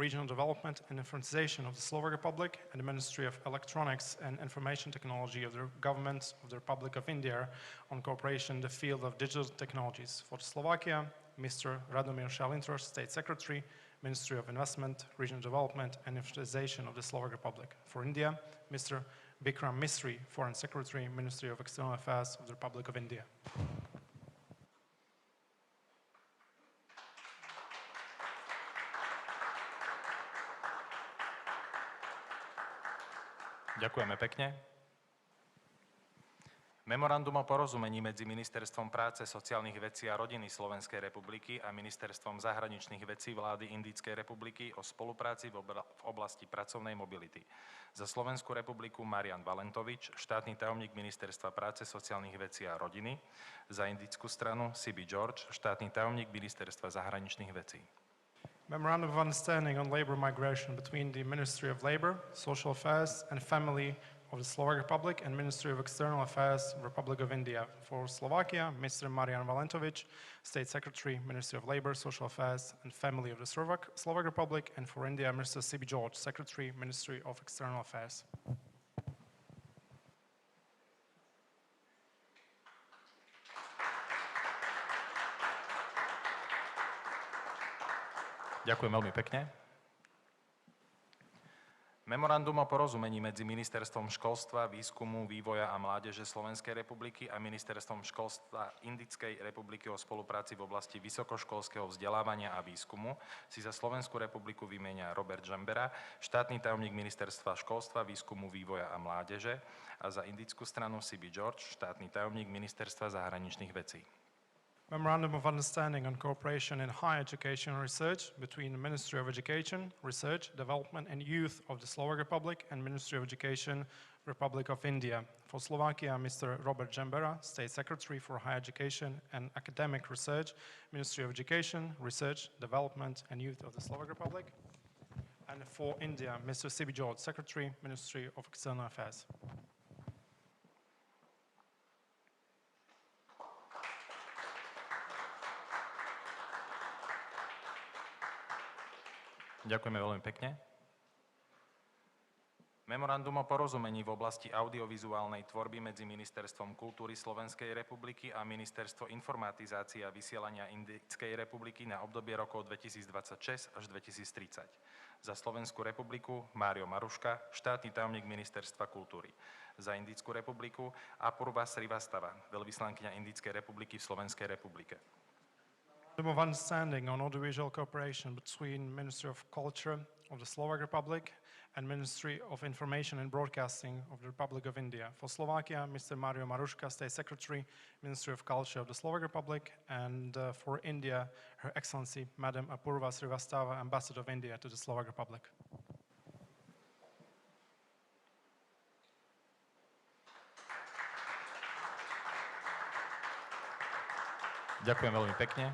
Regional Development and Informatization of the Slovak Republic and the Ministry of Electronics and Information Technology of the Government of the Republic of India on cooperation in the field of digital technologies. For Slovakia, Mr. Radomír Šalintros, State Secretary, Ministry of Investment, Regional Development and Informatization of the Slovak Republic. For India, Mr. Bikram Misri, Foreign Secretary, Ministry of External Affairs of the Republic of India. Ďakujeme pekne. Memorandum o porozumení medzi Ministerstvom práce, sociálnych vecí a rodiny Slovenskej republiky a Ministerstvom zahraničných vecí vlády Indickej republiky o spolupráci v oblasti pracovnej mobility. Za Slovenskú republiku Marian Valentovič, štátny tajomník Ministerstva práce, sociálnych vecí a rodiny. Za indickú stranu PB George, štátny tajomník Ministerstva zahraničných vecí. Memorandum of Understanding on Labor Migration between the Ministry of Labor, Social Affairs and Family of the Slovak Republic and Ministry of External Affairs, Republic of India. For Slovakia, Mr. Marian Valentovič, State Secretary, Ministry of Labor, Social Affairs and Family of the Slovak Republic, and for India, Mr. PB George, Secretary, Ministry of External Affairs. Ďakujem veľmi pekne. Memorandum o porozumení medzi Ministerstvom školstva, výskumu, vývoja a mládeže Slovenskej republiky a Ministerstvom školstva Indickej republiky o spolupráci v oblasti vysokoškolského vzdelávania a výskumu si za Slovenskú republiku vymieňa Robert Žembera, štátny tajomník Ministerstva školstva, výskumu, vývoja a mládeže, a za indickú stranu PB George, štátny tajomník Ministerstva zahraničných vecí. Memorandum of Understanding on Cooperation in Higher Education and Research between the Ministry of Education, Research, Development and Youth of the Slovak Republic and Ministry of Education, Republic of India. For Slovakia, Mr. Robert Žembera, State Secretary for Higher Education and Academic Research, Ministry of Education, Research, Development and Youth of the Slovak Republic. And for India, Mr. PB George, Secretary, Ministry of External Affairs. Ďakujeme veľmi pekne. Memorandum o porozumení v oblasti audiovizuálnej tvorby medzi Ministerstvom kultúry Slovenskej republiky a Ministerstvo informatizácie a vysielania Indickej republiky na obdobie rokov 2026 až 2030. Za Slovenskú republiku Mário Maruška, štátny tajomník Ministerstva kultúry. Za Indickú republiku Apurva Srivastava, veľvyslankyňa Indickej republiky v Slovenskej republike. Memorandum of Understanding on Audiovisual Cooperation between Ministry of Culture of the Slovak Republic and Ministry of Information and Broadcasting of the Republic of India. For Slovakia, Mr. Mário Maruška, State Secretary, Ministry of Culture of the Slovak Republic, and for India, Her Excellency, Madam Apurva Srivastava, Ambassador of India to the Slovak Republic. Ďakujem veľmi pekne.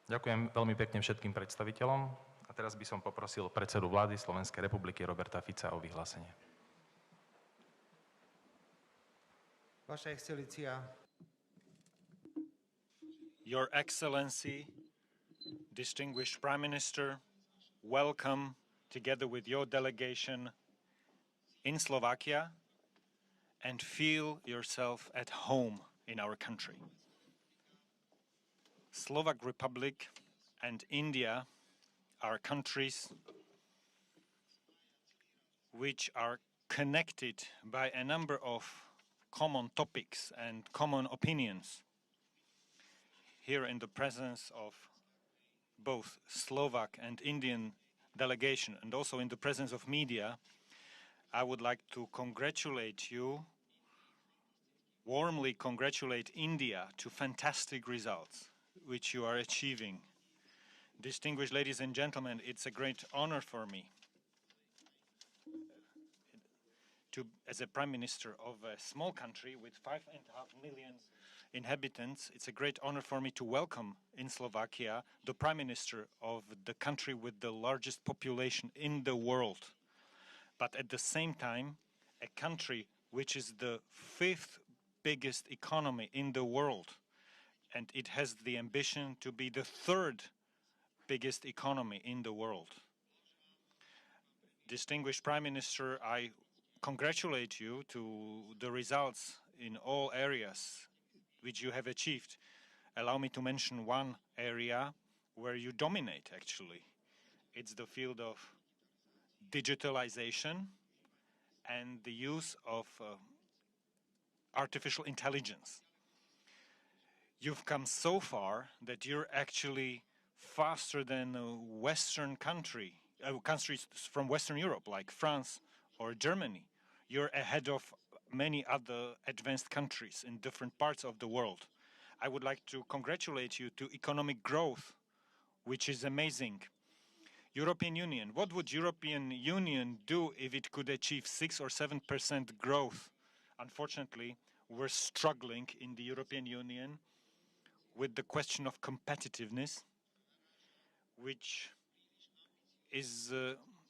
Ďakujem veľmi pekne všetkým predstaviteľom. A teraz by som poprosil predsedu vlády Slovenskej republiky Roberta Fica o vyhlásenie. Vaša Excelencia. Your Excellency, distinguished Prime Minister, welcome together with your delegation in Slovakia and feel yourself at home in our country. Slovak Republic and India are countries which are connected by a number of common topics and common opinions. Here in the presence of both Slovak and Indian delegation and also in the presence of media, I would like to congratulate you, warmly congratulate India to fantastic results which you are achieving. Distinguished ladies and gentlemen, it's a great honor for me as a Prime Minister of a small country with 5.5 million inhabitants, it's a great honor for me to welcome in Slovakia the Prime Minister of the country with the largest population in the world. But at the same time, a country which is the 5th biggest economy in the world. And it has the ambition to be the 3rd biggest economy in the world. Distinguished Prime Minister, I congratulate you to the results in all areas which you have achieved. Allow me to mention one area where you dominate, actually. It's the field of digitalization and the use of artificial intelligence. You've come so far that you're actually faster than countries from Western Europe, like France or Germany. You're ahead of many other advanced countries in different parts of the world. I would like to congratulate you to economic growth, which is amazing. European Union, what would European Union do if it could achieve 6 or 7% growth? Unfortunately, we're struggling in the European Union with the question of competitiveness, which is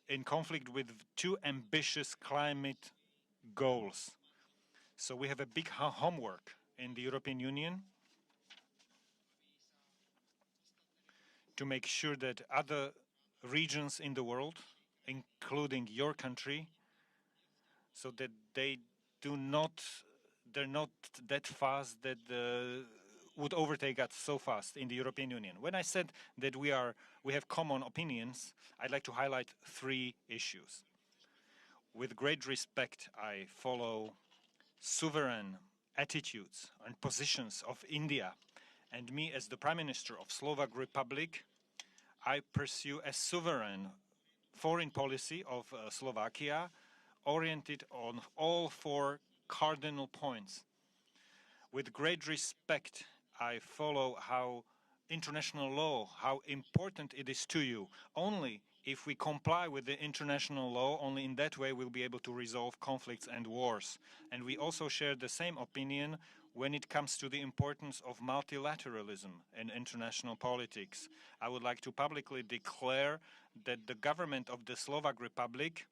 in conflict with too ambitious climate goals. So we have a big homework in the European Union to make sure that other regions in the world, including your country, so that they're not that fast that would overtake us so fast in the European Union. When I said that we have common opinions, I'd like to highlight 3 issues. With great respect, I follow sovereign attitudes and positions of India, and me as the Prime Minister of Slovak Republic, I pursue a sovereign foreign policy of Slovakia oriented on all 4 cardinal points. With great respect, I follow how international law, how important it is to you. Only if we comply with the international law, only in that way we'll be able to resolve conflicts and wars. And we also share the same opinion when it comes to the importance of multilateralism in international politics. I would like to publicly declare that the government of the Slovak Republic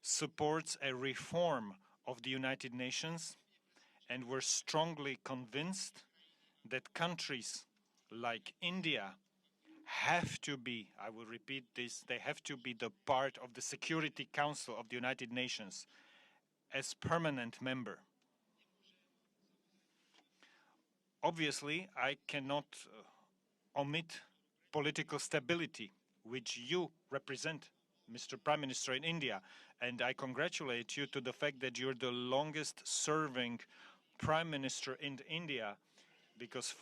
supports a reform of the United Nations, and we're strongly convinced that countries like India have to be, I will repeat this, they have to be the part of the Security Council of the United Nations as permanent member. Obviously, I cannot omit political stability, which you represent, Mr. Prime Minister in India, and I congratulate you to the fact that you're the longest serving Prime Minister in India, because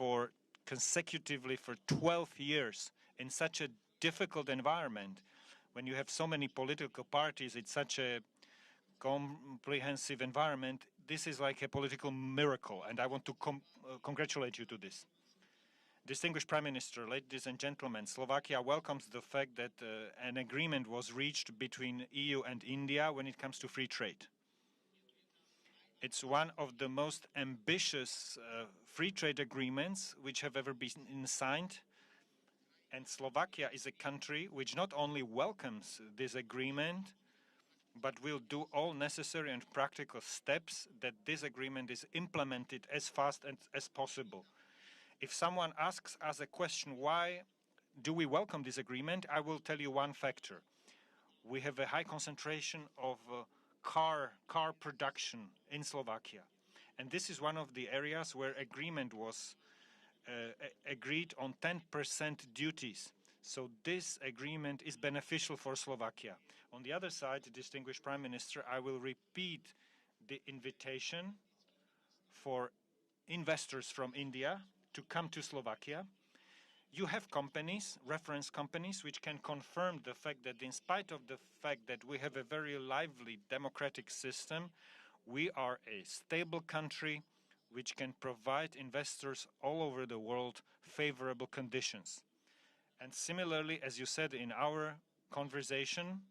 consecutively for 12 years in such a difficult environment, when you have so many political parties, it's such a comprehensive environment, this is like a political miracle, and I want to congratulate you to this. Distinguished Prime Minister, ladies and gentlemen, Slovakia welcomes the fact that an agreement was reached between EU and India when it comes to free trade. It's one of the most ambitious free trade agreements which have ever been signed. And Slovakia is a country which not only welcomes this agreement, but will do all necessary and practical steps that this agreement is implemented as fast as possible. If someone asks us a question, why do we welcome this agreement, I will tell you one factor. We have a high concentration of car production in Slovakia. And this is one of the areas where agreement was agreed on 10% duties. So this agreement is beneficial for Slovakia. On the other side, distinguished Prime Minister, I will repeat the invitation for investors from India to come to Slovakia. You have companies, reference companies, which can confirm the fact that in spite of the fact that we have a very lively democratic system, we are a stable country which can provide investors all over the world favorable conditions. And similarly, as you said in our conversation,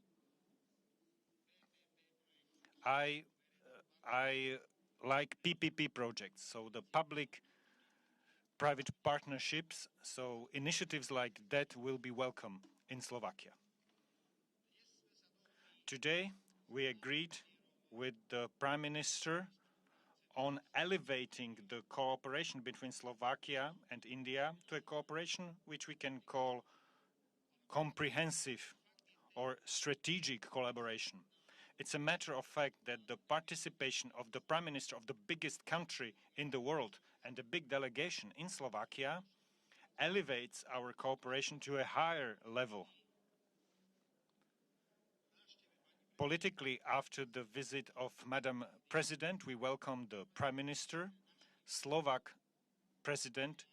I like PPP projects, so the public-private partnerships, so initiatives like that will be welcome in Slovakia. Today, we agreed with the Prime Minister on elevating the cooperation between Slovakia and India to a cooperation which we can call comprehensive or strategic collaboration. It's a matter of fact that the participation of the Prime Minister of the biggest country in the world and the big delegation in Slovakia elevates our cooperation to a higher level. Politically, after the visit of Madam President, we welcome the Prime Minister. Slovak President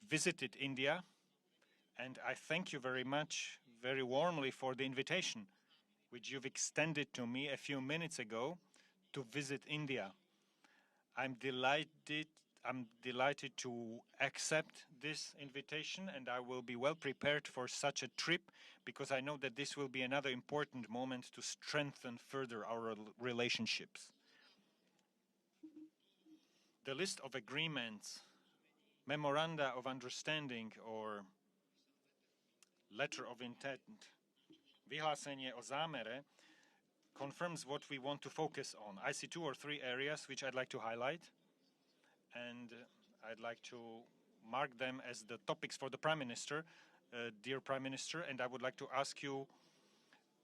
visited India, and I thank you very much, very warmly for the invitation which you've extended to me a few minutes ago to visit India. I'm delighted to accept this invitation, and I will be well prepared for such a trip because I know that this will be another important moment to strengthen further our relationships. The list of agreements, memoranda of understanding, or letter of intent, vyhlásenie o zámere, confirms what we want to focus on. I see 2 or 3 areas which I'd like to highlight, and I'd like to mark them as the topics for the Prime Minister, dear Prime Minister, and I would like to ask you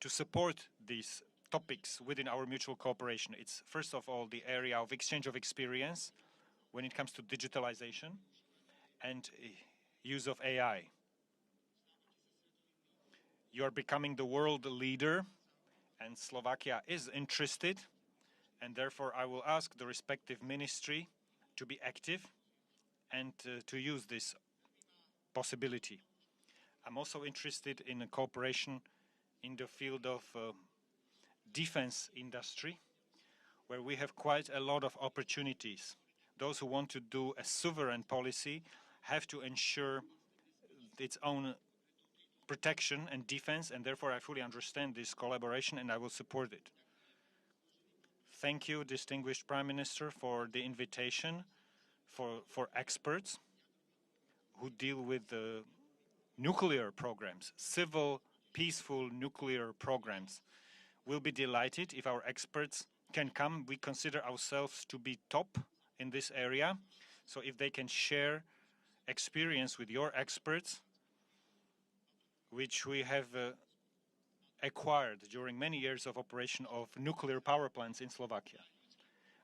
to support these topics within our mutual cooperation. It's first of all the area of exchange of experience when it comes to digitalization and use of AI. You are becoming the world leader, and Slovakia is interested, and therefore I will ask the respective ministry to be active and to use this possibility. I'm also interested in a cooperation in the field of defense industry, where we have quite a lot of opportunities. Those who want to do a sovereign policy have to ensure its own protection and defense, and therefore I fully understand this collaboration and I will support it. Thank you, distinguished Prime Minister, for the invitation for experts who deal with the nuclear programs, civil, peaceful nuclear programs. We'll be delighted if our experts can come. We consider ourselves to be top in this area, so if they can share experience with your experts, which we have acquired during many years of operation of nuclear power plants in Slovakia.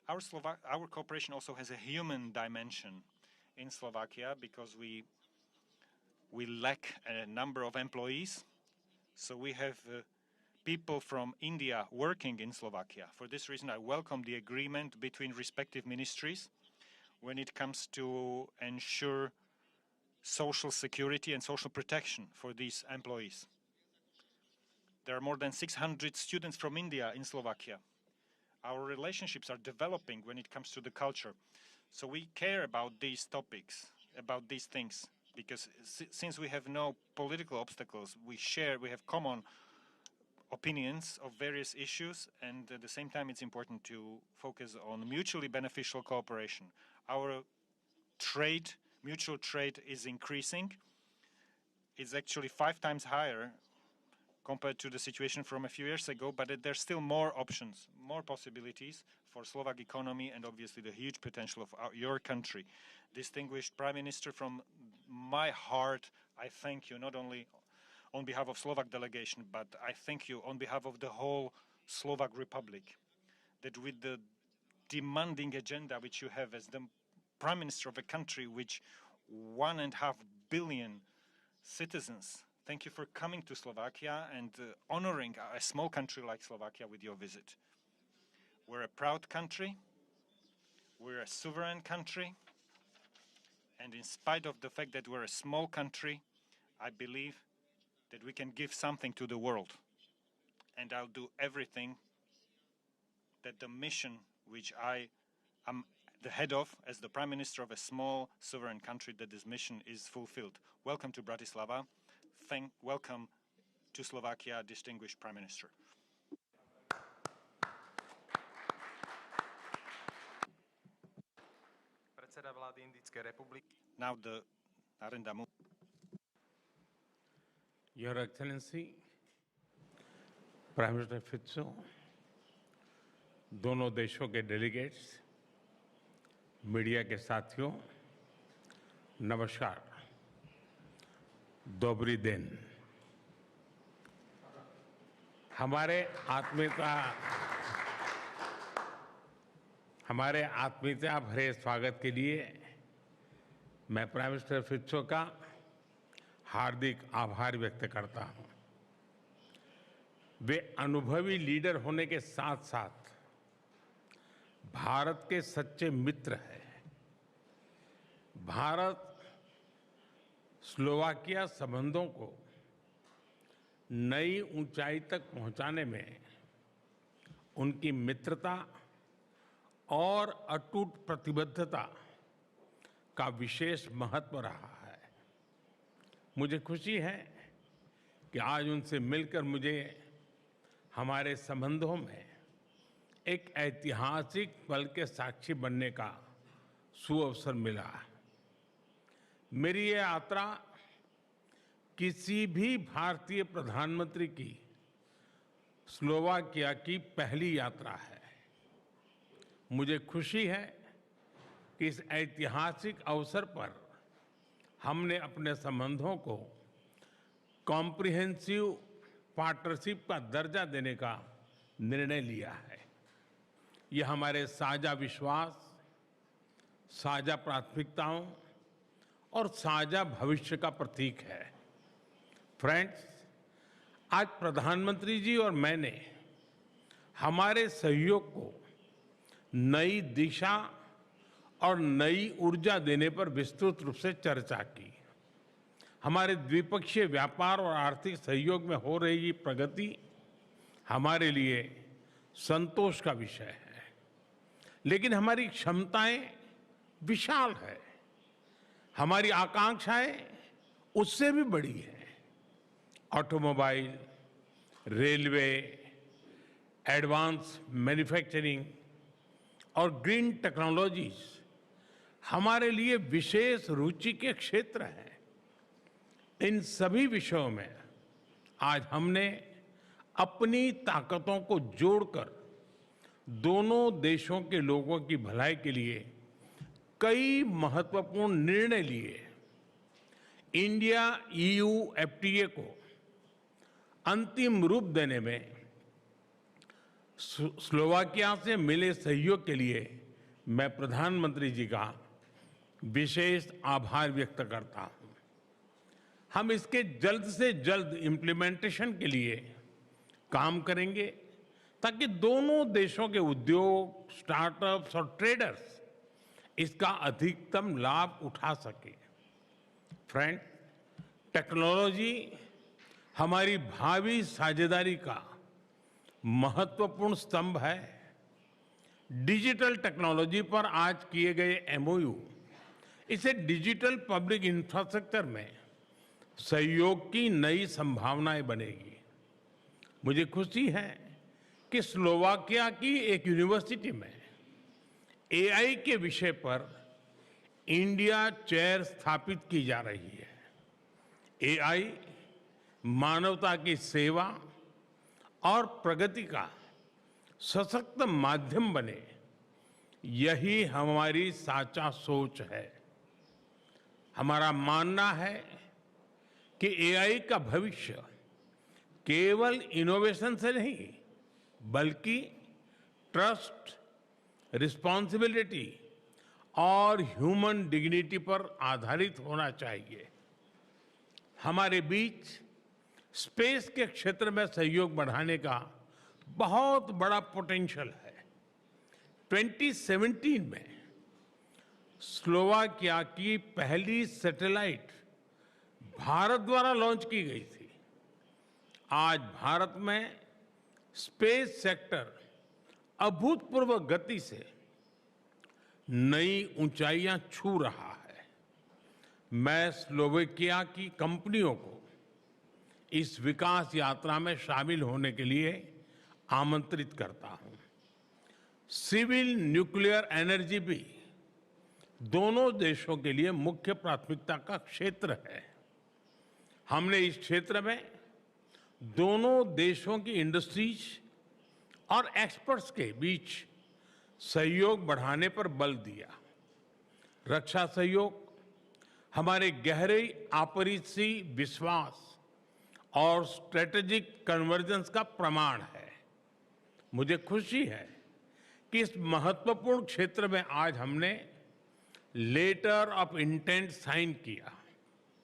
Our cooperation also has a human dimension in Slovakia because we lack a number of employees. So we have people from India working in Slovakia. For this reason, I welcome the agreement between respective ministries when it comes to ensure social security and social protection for these employees. There are more than 600 students from India in Slovakia. Our relationships are developing when it comes to the culture. So we care about these topics, about these things, because since we have no political obstacles, we have common opinions of various issues, and at the same time it's important to focus on mutually beneficial cooperation. Our mutual trade is increasing. It's actually 5 times higher compared to the situation from a few years ago, but there's still more options, more possibilities for Slovak economy and obviously the huge potential of your country. Distinguished Prime Minister, from my heart, I thank you not only on behalf of Slovak delegation, but I thank you on behalf of the whole Slovak Republic, that with the demanding agenda which you have as the Prime Minister of a country which 1.5 billion citizens, thank you for coming to Slovakia and honoring a small country like Slovakia with your visit. We're a proud country, we're a sovereign country, and in spite of the fact that we're a small country, I believe that we can give something to the world. And I'll do everything that the mission which I am the head of as the Prime Minister of a small sovereign country, that this mission is fulfilled. Welcome to Bratislava. Welcome to Slovakia, distinguished Prime Minister. Predseda vlády Indickej republiky. Now the Narendra Modi. Your Excellency, Prime Minister Fico, दोनों देशों के delegates, media के साथियों, नमस्कार, दोबरी दिन। हमारे आत्मीयता भरे स्वागत के लिए मैं प्राइम मिनिस्टर फित्सो का हार्दिक आभार व्यक्त करता हूं। वे अनुभवी लीडर होने के साथ साथ भारत के सच्चे मित्र हैं। भारत स्लोवाकिया संबंधों को नई ऊंचाई तक पहुंचाने में उनकी मित्रता और अटूट प्रतिबद्धता का विशेष महत्व रहा है। मुझे खुशी है कि आज उनसे मिलकर मुझे हमारे संबंधों में एक ऐतिहासिक पल के साक्षी बनने का सुअवसर मिला। मेरी ये यात्रा किसी भी भारतीय प्रधानमंत्री की स्लोवाकिया की पहली यात्रा है। मुझे खुशी है कि इस ऐतिहासिक अवसर पर हमने अपने संबंधों को कॉम्प्रिहेंसिव पार्टनरशिप का दर्जा देने का निर्णय लिया है। यह हमारे साझा विश्वास, साझा प्राथमिकताओं और साझा भविष्य का प्रतीक है। फ्रेंड्स, आज प्रधानमंत्री जी और मैंने हमारे सहयोग को नई दिशा और नई ऊर्जा देने पर विस्तृत रूप से चर्चा की। हमारे द्विपक्षीय व्यापार और आर्थिक सहयोग में हो रही प्रगति हमारे लिए संतोष का विषय है, लेकिन हमारी क्षमताएं विशाल है, हमारी आकांक्षाएं उससे भी बड़ी है। ऑटोमोबाइल, रेलवे, एडवांस मैन्युफैक्चरिंग और ग्रीन टेक्नोलॉजीज हमारे लिए विशेष रुचि के क्षेत्र हैं। इन सभी विषयों में आज हमने अपनी ताकतों को जोड़कर दोनों देशों के लोगों की भलाई के लिए कई महत्वपूर्ण निर्णय लिए। इंडिया EU FTA को अंतिम रूप देने में स्लोवाकिया से मिले सहयोग के लिए मैं प्रधानमंत्री जी का विशेष आभार व्यक्त करता हूं। हम इसके जल्द से जल्द इम्प्लीमेंटेशन के लिए काम करेंगे ताकि दोनों देशों के उद्योग, स्टार्टअप्स और ट्रेडर्स इसका अधिकतम लाभ उठा सके। फ्रेंड, टेक्नोलॉजी हमारी भावी साझेदारी का महत्वपूर्ण स्तंभ है। डिजिटल टेक्नोलॉजी पर आज किए गए MOU इसे डिजिटल पब्लिक इंफ्रास्ट्रक्चर में सहयोग की नई संभावनाएं बनेगी। मुझे खुशी है कि स्लोवाकिया की एक यूनिवर्सिटी में AI के विषय पर इंडिया चेयर स्थापित की जा रही है। AI मानवता की सेवा और प्रगति का सशक्त माध्यम बने, यही हमारी साचा सोच है। हमारा मानना है कि AI का भविष्य केवल इनोवेशन से नहीं बल्कि ट्रस्ट, रिस्पॉन्सिबिलिटी और ह्यूमन डिग्निटी पर आधारित होना चाहिए। हमारे बीच स्पेस के क्षेत्र में सहयोग बढ़ाने का बहुत बड़ा पोटेंशियल है। 2017 में स्लोवाकिया की पहली सैटेलाइट भारत द्वारा लॉन्च की गई थी। आज भारत में स्पेस सेक्टर अभूतपूर्व गति से नई ऊंचाइयां छू रहा है। मैं स्लोवाकिया की कंपनियों को इस विकास यात्रा में शामिल होने के लिए आमंत्रित करता हूं। सिविल न्यूक्लियर एनर्जी भी दोनों देशों के लिए मुख्य प्राथमिकता का क्षेत्र है। हमने इस क्षेत्र में दोनों देशों की इंडस्ट्रीज और एक्सपर्ट्स के बीच सहयोग बढ़ाने पर बल दिया। रक्षा सहयोग हमारे गहरे आपसी विश्वास और स्ट्रेटेजिक कन्वर्जेंस का प्रमाण है। मुझे खुशी है कि इस महत्वपूर्ण क्षेत्र में आज हमने लेटर ऑफ इंटेंट साइन किया।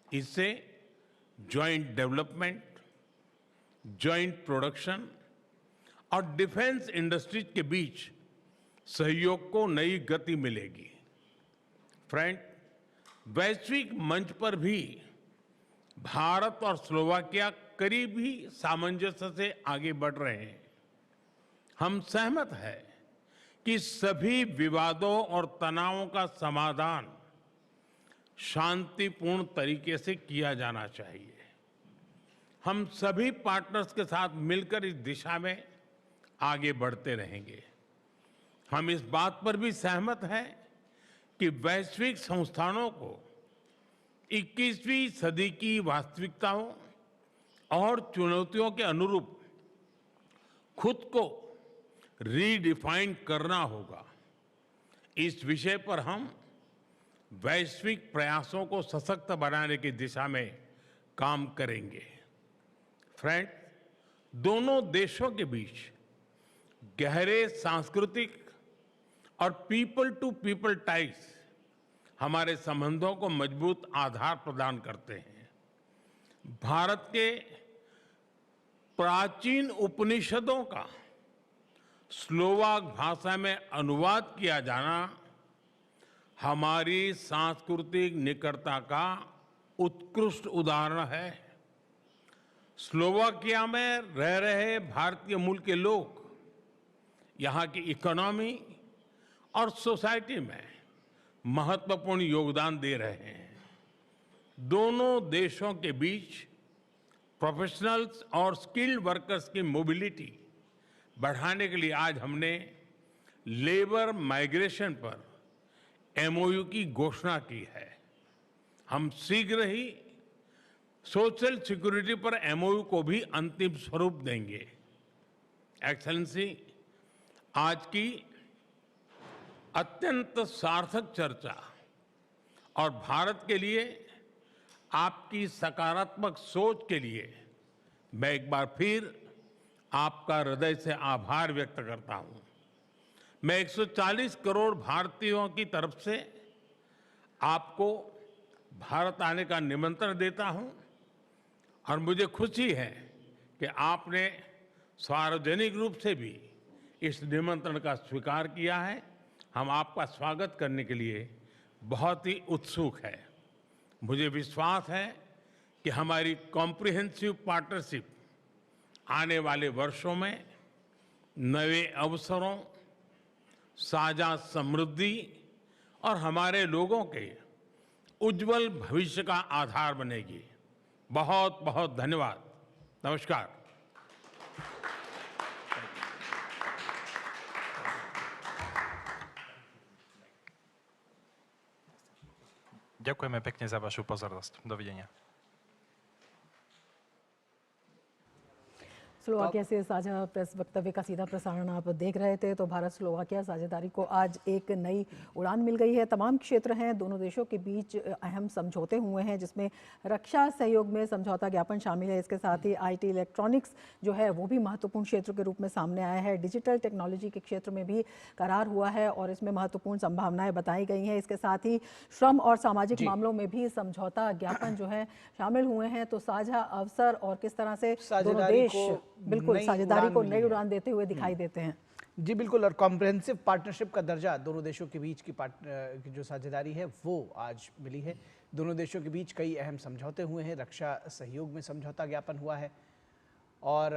इससे जॉइंट डेवलपमेंट, जॉइंट प्रोडक्शन और डिफेंस इंडस्ट्रीज के बीच सहयोग को नई गति मिलेगी। फ्रेंड, वैश्विक मंच पर भी भारत और स्लोवाकिया करीब ही सामंजस्य से आगे बढ़ रहे हैं। हम सहमत हैं कि सभी विवादों और तनावों का समाधान शांतिपूर्ण तरीके से किया जाना चाहिए। हम सभी पार्टनर्स के साथ मिलकर इस दिशा में आगे बढ़ते रहेंगे। हम इस बात पर भी सहमत हैं कि वैश्विक संस्थानों को 21वीं सदी की वास्तविकताओं और चुनौतियों के अनुरूप खुद को रीडिफाइन करना होगा। इस विषय पर हम वैश्विक प्रयासों को सशक्त बनाने की दिशा में काम करेंगे। फ्रेंड, दोनों देशों के बीच गहरे सांस्कृतिक और पीपल टू पीपल टाइज हमारे संबंधों को मजबूत आधार प्रदान करते हैं। भारत के प्राचीन उपनिषदों का स्लोवाक भाषा में अनुवाद किया जाना हमारी सांस्कृतिक निकटता का उत्कृष्ट उदाहरण है। स्लोवाकिया में रह रहे भारतीय मूल के लोग यहाँ की इकोनॉमी और सोसाइटी में महत्वपूर्ण योगदान दे रहे हैं। दोनों देशों के बीच प्रोफेशनल्स और स्किल्ड वर्कर्स की मोबिलिटी बढ़ाने के लिए आज हमने लेबर माइग्रेशन पर एमओयू की घोषणा की है। हम शीघ्र ही सोशल सिक्योरिटी पर एमओयू को भी अंतिम स्वरूप देंगे। एक्सेलेंसी, आज की अत्यंत सार्थक चर्चा और भारत के लिए आपकी सकारात्मक सोच के लिए मैं एक बार फिर आपका हृदय से आभार व्यक्त करता हूं। मैं 140 करोड़ भारतीयों की तरफ से आपको भारत आने का निमंत्रण देता हूं और मुझे खुशी है कि आपने सार्वजनिक रूप से भी इस निमंत्रण का स्वीकार किया है। हम आपका स्वागत करने के लिए बहुत ही उत्सुक हैं। मुझे विश्वास है कि हमारी कॉम्प्रिहेंसिव पार्टनरशिप आने वाले वर्षों में नए अवसरों, साझा समृद्धि और हमारे लोगों के उज्जवल भविष्य का आधार बनेगी। बहुत बहुत धन्यवाद। नमस्कार। Ďakujeme pekne za vašu pozornosť. Dovidenia. Slovakia से साझा प्रेस वक्तव्य का सीधा प्रसारण आप देख रहे थे। तो भारत स्लोवाकिया साझेदारी को आज एक नई उड़ान मिल गई है। तमाम क्षेत्र हैं, दोनों देशों के बीच अहम समझौते हुए हैं, जिसमें रक्षा सहयोग में समझौता ज्ञापन शामिल है। इसके साथ ही आईटी इलेक्ट्रॉनिक्स जो है वो भी महत्वपूर्ण क्षेत्र के रूप में सामने आया है। डिजिटल टेक्नोलॉजी के क्षेत्र में भी करार हुआ है और इसमें महत्वपूर्ण संभावनाएं बताई गई हैं। इसके साथ ही श्रम और सामाजिक मामलों में भी समझौता ज्ञापन जो है शामिल हुए हैं। तो साझा अवसर और किस तरह से दोनों देश बिल्कुल साझेदारी को नई उड़ान देते हुए दिखाई देते हैं। जी बिल्कुल, और कॉम्प्रिहेंसिव पार्टनरशिप का दर्जा दोनों देशों के बीच की जो साझेदारी है वो आज मिली है। दोनों देशों के बीच कई अहम समझौते हुए हैं, रक्षा सहयोग में समझौता ज्ञापन हुआ है और